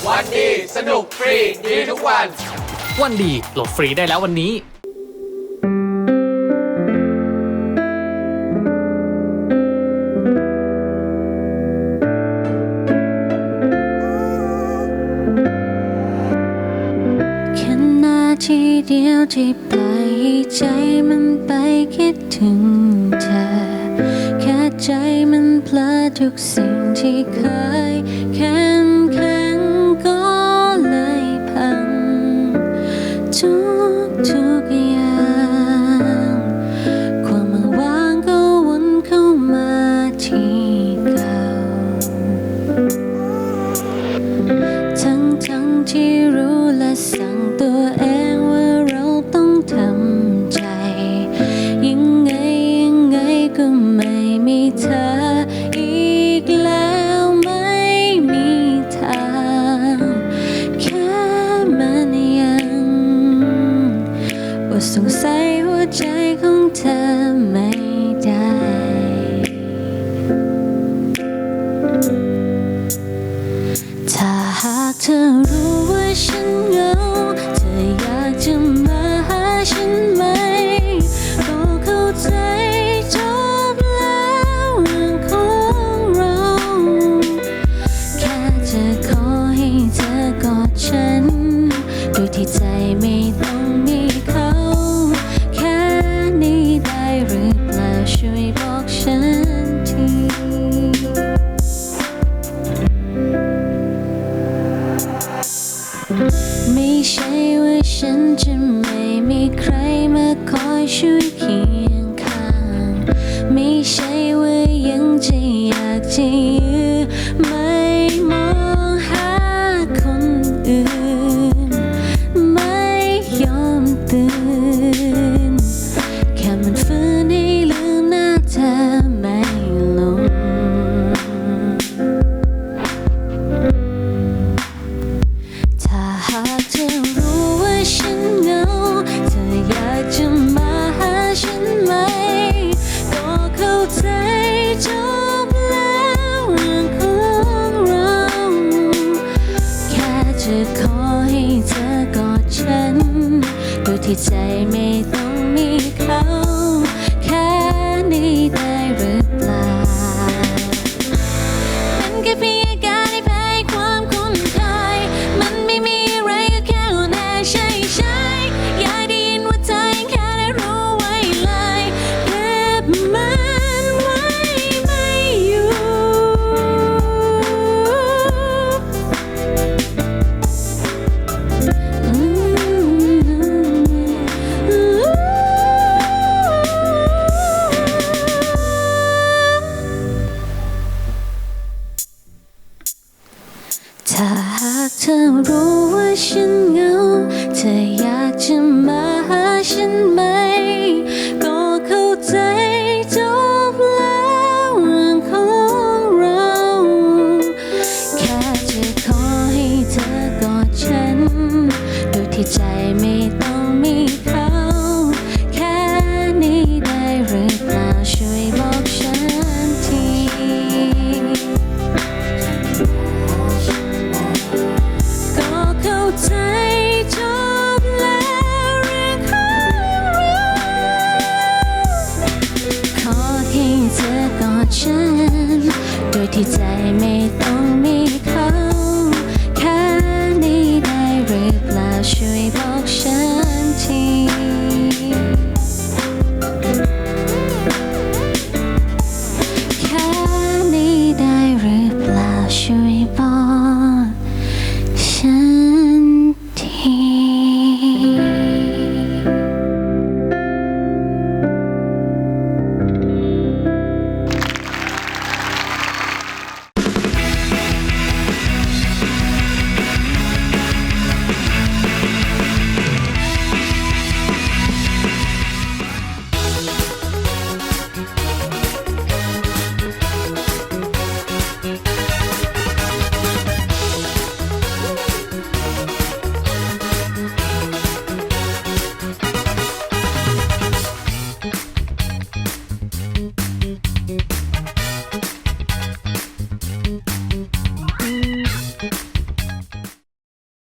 วันดีสนุกฟรีดีทุกวันวันดีโหลดฟรีได้แล้ววันนี้แค่นาทีเดียวที่ปล่อยให้ใจมันไปคิดถึงเธอแค่ใจมันเพลอทุกสิ่งที่เคยเข้มแข็งก็เลยพังทุกอย่างความว่างก็วนเข้ามาที่เก่าทั้งที่รู้และสั่งตัวเองว่าเราต้องทำใจยังไงก็ไม่มีเธออีกแล้วไม่มีทางแค่มันยังว่าสงสัยหัวใจของเธอไม่ได้ถ้าหากเธอรู้ว่าฉันเหงาเธออยากจะมาหาฉันไหมก็เข้าใจจบแล้วเรื่องของเราแค่จะขอให้เธอกอดฉันโดยที่ใจไม่ต้องมีเขาแค่นี้ได้หรือเปล่าช่วยบอกฉันทีไม่ใช่ว่าฉันจะไม่มีใครมาคอยช่วยเคียงข้างไม่ใช่ว่ายังจะอยากจะยื้อไม่มองหาคนอื่นไม่ยอมตื่นแค่มันฝืนให้ลืมหน้าเธอไม่ลงถ้าหากเธอรู้ว่าฉันเหงาเธออยากจะมาหาฉันไหมก็เข้าใจจบแล้วเรื่องของเราแค่จะขอให้เธอกอดฉันโดยที่ใจไม่ต้องมีเขาแค่นี้ได้หรือเปล่าเป็นแค่เพียงการที่แพ้ความคุ้นเคยมันไม่มีอะไรก็แค่แน่ใช่อยากได้ยินว่าเธอยังแค่ได้รู้ไว้เลยเก็บมันไว้ไม่อยู่ถ้าหากเธอรู้ว่าฉันเหงาเธออยากจะมาหาฉันไหม